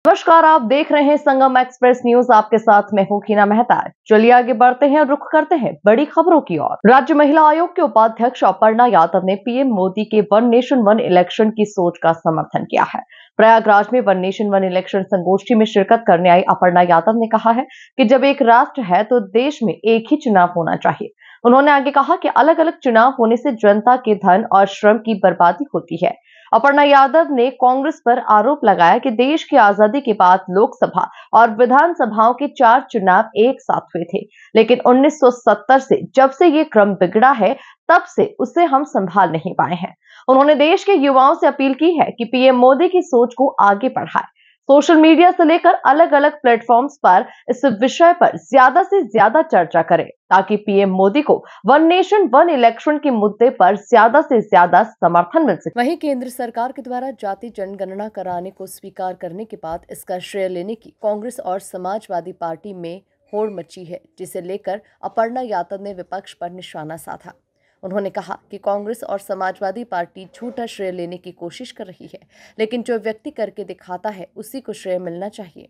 नमस्कार, आप देख रहे हैं संगम एक्सप्रेस न्यूज। आपके साथ मैं हूं हीना मेहता। चलिए आगे बढ़ते हैं और रुख करते हैं बड़ी खबरों की ओर। राज्य महिला आयोग के उपाध्यक्ष अपर्णा यादव ने पीएम मोदी के वन नेशन वन इलेक्शन की सोच का समर्थन किया है। प्रयागराज में वन नेशन वन इलेक्शन संगोष्ठी में शिरकत करने आई अपर्णा यादव ने कहा है कि जब एक राष्ट्र है तो देश में एक ही चुनाव होना चाहिए। उन्होंने आगे कहा कि अलग अलग चुनाव होने से जनता के धन और श्रम की बर्बादी होती है। अपर्णा यादव ने कांग्रेस पर आरोप लगाया कि देश की आजादी के बाद लोकसभा और विधानसभाओं के 4 चुनाव एक साथ हुए थे, लेकिन 1970 से जब से ये क्रम बिगड़ा है तब से उसे हम संभाल नहीं पाए हैं। उन्होंने देश के युवाओं से अपील की है कि पीएम मोदी की सोच को आगे बढ़ाए। सोशल मीडिया से लेकर अलग अलग प्लेटफॉर्म्स पर इस विषय पर ज्यादा से ज्यादा चर्चा करें ताकि पीएम मोदी को वन नेशन वन इलेक्शन के मुद्दे पर ज्यादा से ज्यादा समर्थन मिल सके। वहीं केंद्र सरकार के द्वारा जाति जनगणना कराने को स्वीकार करने के बाद इसका श्रेय लेने की कांग्रेस और समाजवादी पार्टी में होड़ मची है, जिसे लेकर अपर्णा यादव ने विपक्ष पर निशाना साधा। उन्होंने कहा कि कांग्रेस और समाजवादी पार्टी झूठा श्रेय लेने की कोशिश कर रही है, लेकिन जो व्यक्ति करके दिखाता है उसी को श्रेय मिलना चाहिए।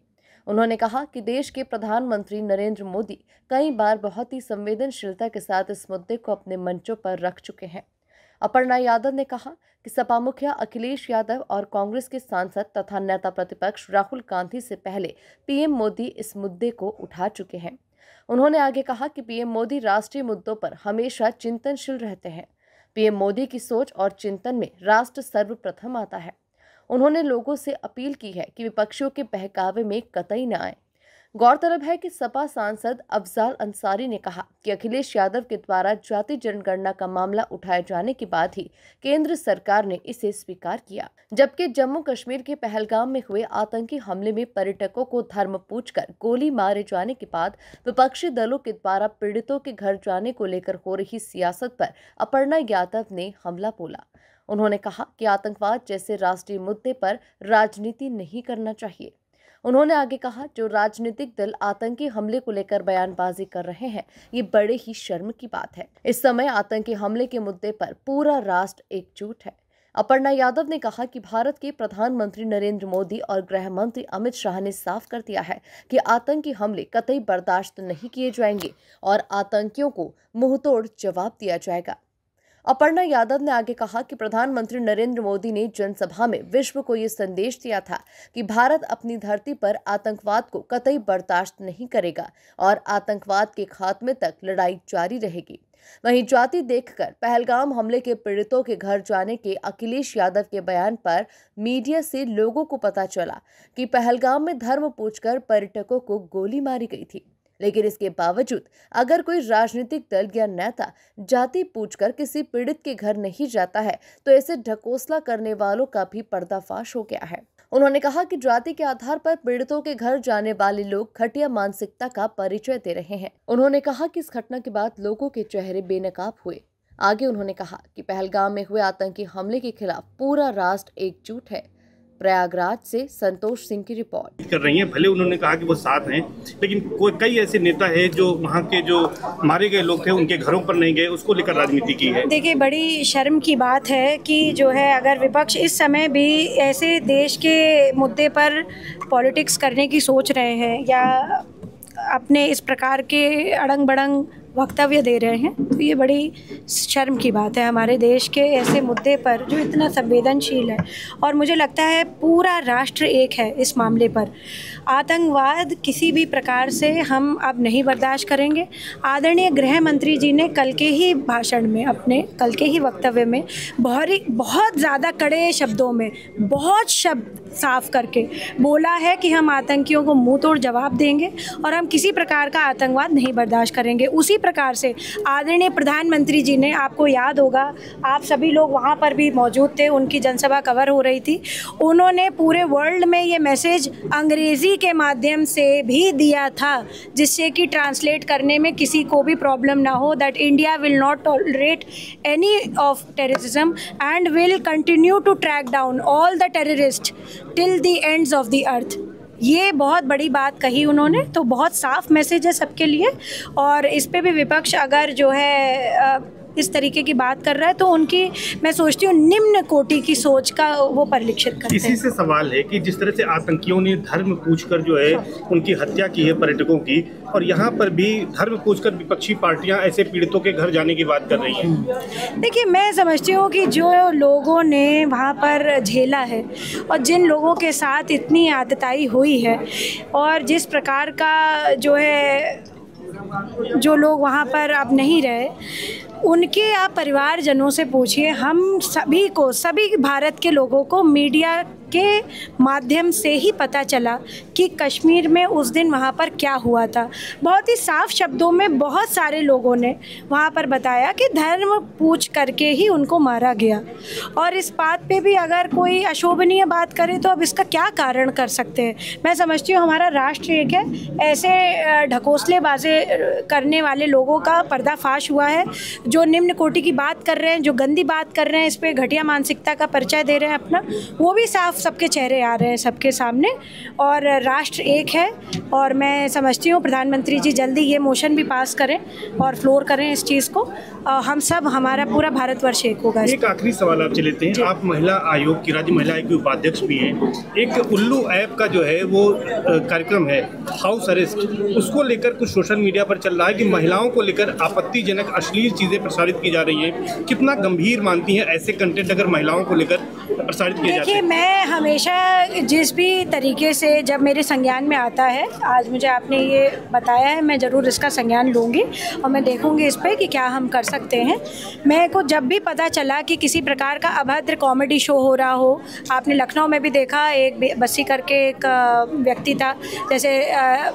उन्होंने कहा कि देश के प्रधानमंत्री नरेंद्र मोदी कई बार बहुत ही संवेदनशीलता के साथ इस मुद्दे को अपने मंचों पर रख चुके हैं। अपर्णा यादव ने कहा कि सपा मुखिया अखिलेश यादव और कांग्रेस के सांसद तथा नेता प्रतिपक्ष राहुल गांधी से पहले पीएम मोदी इस मुद्दे को उठा चुके हैं। उन्होंने आगे कहा कि पीएम मोदी राष्ट्रीय मुद्दों पर हमेशा चिंतनशील रहते हैं। पीएम मोदी की सोच और चिंतन में राष्ट्र सर्वप्रथम आता है। उन्होंने लोगों से अपील की है कि विपक्षियों के बहकावे में कतई न आए। गौरतलब है कि सपा सांसद अफजाल अंसारी ने कहा कि अखिलेश यादव के द्वारा जाति जनगणना का मामला उठाए जाने के बाद ही केंद्र सरकार ने इसे स्वीकार किया, जबकि जम्मू कश्मीर के पहलगाम में हुए आतंकी हमले में पर्यटकों को धर्म पूछकर गोली मारे जाने के बाद विपक्षी दलों के द्वारा पीड़ितों के घर जाने को लेकर हो रही सियासत पर अपर्णा यादव ने हमला बोला। उन्होंने कहा कि आतंकवाद जैसे राष्ट्रीय मुद्दे पर राजनीति नहीं करना चाहिए। उन्होंने आगे कहा, जो राजनीतिक दल आतंकी हमले को लेकर बयानबाजी कर रहे हैं, ये बड़े ही शर्म की बात है। इस समय आतंकी हमले के मुद्दे पर पूरा राष्ट्र एकजुट है। अपर्णा यादव ने कहा कि भारत के प्रधानमंत्री नरेंद्र मोदी और गृह मंत्री अमित शाह ने साफ कर दिया है कि आतंकी हमले कतई बर्दाश्त नहीं किए जाएंगे और आतंकियों को मुंहतोड़ जवाब दिया जाएगा। अपर्णा यादव ने आगे कहा कि प्रधानमंत्री नरेंद्र मोदी ने जनसभा में विश्व को ये संदेश दिया था कि भारत अपनी धरती पर आतंकवाद को कतई बर्दाश्त नहीं करेगा और आतंकवाद के खात्मे तक लड़ाई जारी रहेगी। वहीं जाति देखकर पहलगाम हमले के पीड़ितों के घर जाने के अखिलेश यादव के बयान पर मीडिया से लोगों को पता चला कि पहलगाम में धर्म पूछकर पर्यटकों को गोली मारी गई थी, लेकिन इसके बावजूद अगर कोई राजनीतिक दल या नेता जाति पूछकर किसी पीड़ित के घर नहीं जाता है तो ऐसे ढकोसला करने वालों का भी पर्दाफाश हो गया है। उन्होंने कहा कि जाति के आधार पर पीड़ितों के घर जाने वाले लोग घटिया मानसिकता का परिचय दे रहे हैं। उन्होंने कहा कि इस घटना के बाद लोगों के चेहरे बेनकाब हुए। आगे उन्होंने कहा कि पहलगाम में हुए आतंकी हमले के खिलाफ पूरा राष्ट्र एकजुट है। प्रयागराज से संतोष सिंह की रिपोर्ट। कर रही हैं, भले उन्होंने कहा कि वो साथ हैं, लेकिन कई ऐसे नेता हैं जो वहाँ के जो मारे गए लोग थे उनके घरों पर नहीं गए, उसको लेकर राजनीति की है। देखिए, बड़ी शर्म की बात है कि जो है अगर विपक्ष इस समय भी ऐसे देश के मुद्दे पर पॉलिटिक्स करने की सोच रहे हैं या अपने इस प्रकार के अड़ंग बड़ंग वक्तव्य दे रहे हैं तो ये बड़ी शर्म की बात है हमारे देश के ऐसे मुद्दे पर जो इतना संवेदनशील है। और मुझे लगता है पूरा राष्ट्र एक है इस मामले पर। आतंकवाद किसी भी प्रकार से हम अब नहीं बर्दाश्त करेंगे। आदरणीय गृह मंत्री जी ने कल के ही भाषण में, अपने कल के ही वक्तव्य में बहुत ज़्यादा कड़े शब्दों में, बहुत शब्द साफ करके बोला है कि हम आतंकियों को मुंह तोड़ जवाब देंगे और हम किसी प्रकार का आतंकवाद नहीं बर्दाश्त करेंगे। उसी प्रकार से आदरणीय प्रधानमंत्री जी ने, आपको याद होगा, आप सभी लोग वहाँ पर भी मौजूद थे, उनकी जनसभा कवर हो रही थी, उन्होंने पूरे वर्ल्ड में ये मैसेज अंग्रेज़ी के माध्यम से भी दिया था जिससे कि ट्रांसलेट करने में किसी को भी प्रॉब्लम ना हो, that India will not tolerate any of terrorism and will continue to track down all the terrorist till the ends of the earth. ये बहुत बड़ी बात कही उन्होंने, तो बहुत साफ मैसेज है सबके लिए। और इस पे भी विपक्ष अगर जो है इस तरीके की बात कर रहा है तो उनकी मैं सोचती हूँ निम्न कोटि की सोच का वो परिलक्षित करते हैं। इसी से सवाल है कि जिस तरह से आतंकियों ने धर्म पूछकर जो है उनकी हत्या की है पर्यटकों की, और यहाँ पर भी धर्म पूछकर विपक्षी पार्टियां ऐसे पीड़ितों के घर जाने की बात कर रही हैं। देखिए, मैं समझती हूँ कि जो लोगों ने वहाँ पर झेला है और जिन लोगों के साथ इतनी आतताई हुई है और जिस प्रकार का जो है जो लोग वहाँ पर अब नहीं रहे, उनके आप परिवारजनों से पूछिए। हम सभी को, सभी भारत के लोगों को मीडिया के माध्यम से ही पता चला कि कश्मीर में उस दिन वहाँ पर क्या हुआ था। बहुत ही साफ शब्दों में बहुत सारे लोगों ने वहाँ पर बताया कि धर्म पूछ करके ही उनको मारा गया। और इस बात पे भी अगर कोई अशोभनीय बात करे तो अब इसका क्या कारण कर सकते हैं। मैं समझती हूँ हमारा राष्ट्र एक है, ऐसे ढकोसलेबाजी करने वाले लोगों का पर्दाफाश हुआ है, जो निम्न कोटि की बात कर रहे हैं, जो गंदी बात कर रहे हैं, इस पर घटिया मानसिकता का परिचय दे रहे हैं अपना, वो भी साफ सबके चेहरे आ रहे हैं सबके सामने। और राष्ट्र एक है और मैं समझती हूँ प्रधानमंत्री जी जल्दी ये मोशन भी पास करें और फ्लोर करें इस चीज़ को। हम सब, हमारा पूरा भारतवर्ष एक होगा। एक आखिरी सवाल आपसे लेते हैं, आप महिला आयोग की, राज्य महिला आयोग की उपाध्यक्ष भी हैं। एक उल्लू ऐप का जो है वो कार्यक्रम है हाउस अरेस्ट, उसको लेकर कुछ सोशल मीडिया पर चल रहा है कि महिलाओं को लेकर आपत्तिजनक अश्लील चीज़ें प्रसारित की जा रही हैं। कितना गंभीर मानती हैं ऐसे कंटेंट अगर महिलाओं को लेकर प्रसारित किए जाते हैं? देखिए, मैं हमेशा जिस भी तरीके से जब मेरे संज्ञान में आता है, आज मुझे आपने ये बताया है, मैं ज़रूर इसका संज्ञान लूँगी और मैं देखूँगी इस पर कि क्या हम कर सकते हैं। मेरे को जब भी पता चला कि किसी प्रकार का अभद्र कॉमेडी शो हो रहा हो, आपने लखनऊ में भी देखा, एक बस्सी करके एक व्यक्ति था, जैसे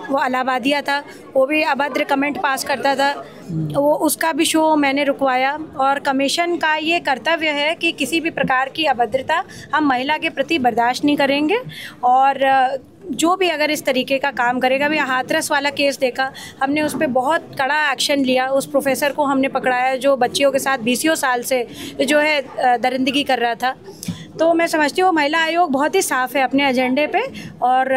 वो इलाहाबादिया था, वो भी अभद्र कमेंट पास करता था, वो उसका भी शो मैंने रुकवाया। और कमीशन का ये कर्तव्य है कि किसी भी प्रकार की अभद्रता हम महिला के प्रति बर्दाश्त नहीं करेंगे। और जो भी अगर इस तरीके का काम करेगा, भी हाथरस वाला केस देखा हमने, उस पर बहुत कड़ा एक्शन लिया। उस प्रोफेसर को हमने पकड़ाया जो बच्चियों के साथ 20 साल से जो है दरिंदगी कर रहा था। तो मैं समझती हूँ महिला आयोग बहुत ही साफ़ है अपने एजेंडे पे, और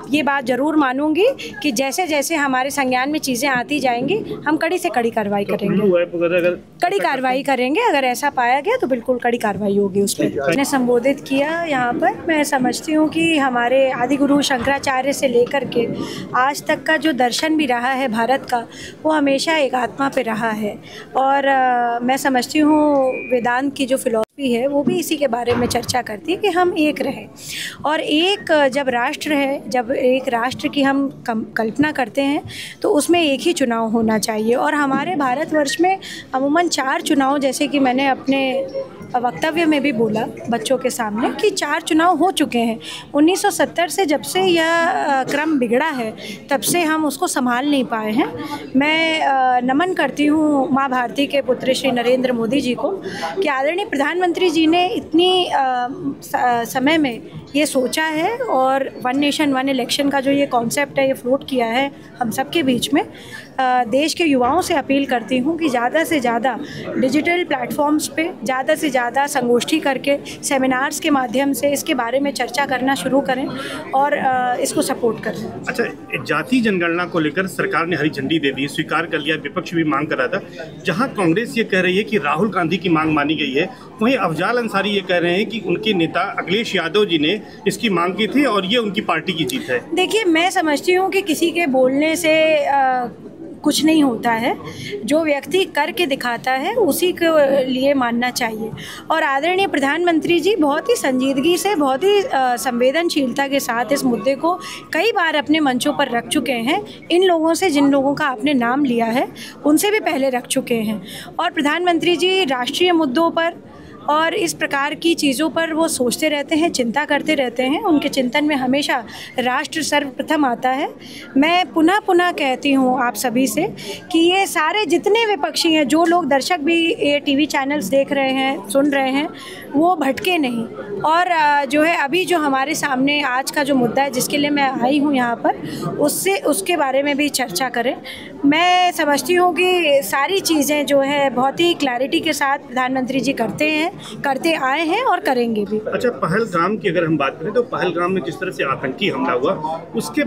ये बात ज़रूर मानूंगी कि जैसे जैसे हमारे संज्ञान में चीज़ें आती जाएंगी हम कड़ी से कड़ी कार्रवाई करेंगे, कड़ी कार्रवाई करेंगे। अगर ऐसा पाया गया तो बिल्कुल कड़ी कार्रवाई होगी उस पर। मैंने संबोधित किया यहाँ पर। मैं समझती हूँ कि हमारे आदि गुरु शंकराचार्य से लेकर के आज तक का जो दर्शन भी रहा है भारत का, वो हमेशा एक आत्मा पे रहा है। और मैं समझती हूँ वेदांत की जो फिलॉसफी है वो भी इसी के बारे में चर्चा करती है कि हम एक रहें। और एक जब राष्ट्र है, जब एक राष्ट्र की हम कल्पना करते हैं तो उसमें एक ही चुनाव होना चाहिए। और हमारे भारतवर्ष में अमूमन 4 चुनाव, जैसे कि मैंने अपने वक्तव्य में भी बोला बच्चों के सामने कि 4 चुनाव हो चुके हैं। 1970 से जब से यह क्रम बिगड़ा है तब से हम उसको संभाल नहीं पाए हैं। मैं नमन करती हूँ माँ भारती के पुत्र श्री नरेंद्र मोदी जी को कि आदरणीय प्रधानमंत्री जी ने इतनी समय में ये सोचा है और 1 नेशन 1 इलेक्शन का जो ये कॉन्सेप्ट है ये फ्लोट किया है हम सब के बीच में। देश के युवाओं से अपील करती हूँ कि ज़्यादा से ज़्यादा डिजिटल प्लेटफॉर्म्स पे ज़्यादा से ज़्यादा संगोष्ठी करके, सेमिनार्स के माध्यम से इसके बारे में चर्चा करना शुरू करें और इसको सपोर्ट करें। अच्छा, जाति जनगणना को लेकर सरकार ने हरी झंडी दे दी, स्वीकार कर लिया, विपक्ष भी मांग कर रहा था। जहाँ कांग्रेस ये कह रही है कि राहुल गांधी की मांग मानी गई है, वहीं अफजाल अंसारी ये कह रहे हैं कि उनके नेता अखिलेश यादव जी ने इसकी मांग की थी और ये उनकी पार्टी की जीत है। देखिए, मैं समझती हूँ कि किसी के बोलने से कुछ नहीं होता है। जो व्यक्ति करके दिखाता है उसी के लिए मानना चाहिए। और आदरणीय प्रधानमंत्री जी बहुत ही संजीदगी से, बहुत ही संवेदनशीलता के साथ इस मुद्दे को कई बार अपने मंचों पर रख चुके हैं। इन लोगों से, जिन लोगों का आपने नाम लिया है, उनसे भी पहले रख चुके हैं। और प्रधानमंत्री जी राष्ट्रीय मुद्दों पर और इस प्रकार की चीज़ों पर वो सोचते रहते हैं, चिंता करते रहते हैं। उनके चिंतन में हमेशा राष्ट्र सर्वप्रथम आता है। मैं पुनः पुनः कहती हूँ आप सभी से कि ये सारे जितने विपक्षी हैं, जो लोग दर्शक भी ये टीवी चैनल्स देख रहे हैं, सुन रहे हैं, वो भटके नहीं। और जो है अभी जो हमारे सामने आज का जो मुद्दा है जिसके लिए मैं आई हूँ यहाँ पर, उसके बारे में भी चर्चा करें। मैं समझती हूँ कि सारी चीज़ें जो है बहुत ही क्लैरिटी के साथ प्रधानमंत्री जी करते आए हैं और करेंगे भी। अच्छा, पहलगाम की अगर हम बात करें तो पहलगाम में जिस तरह से आतंकी हमला हुआ उसके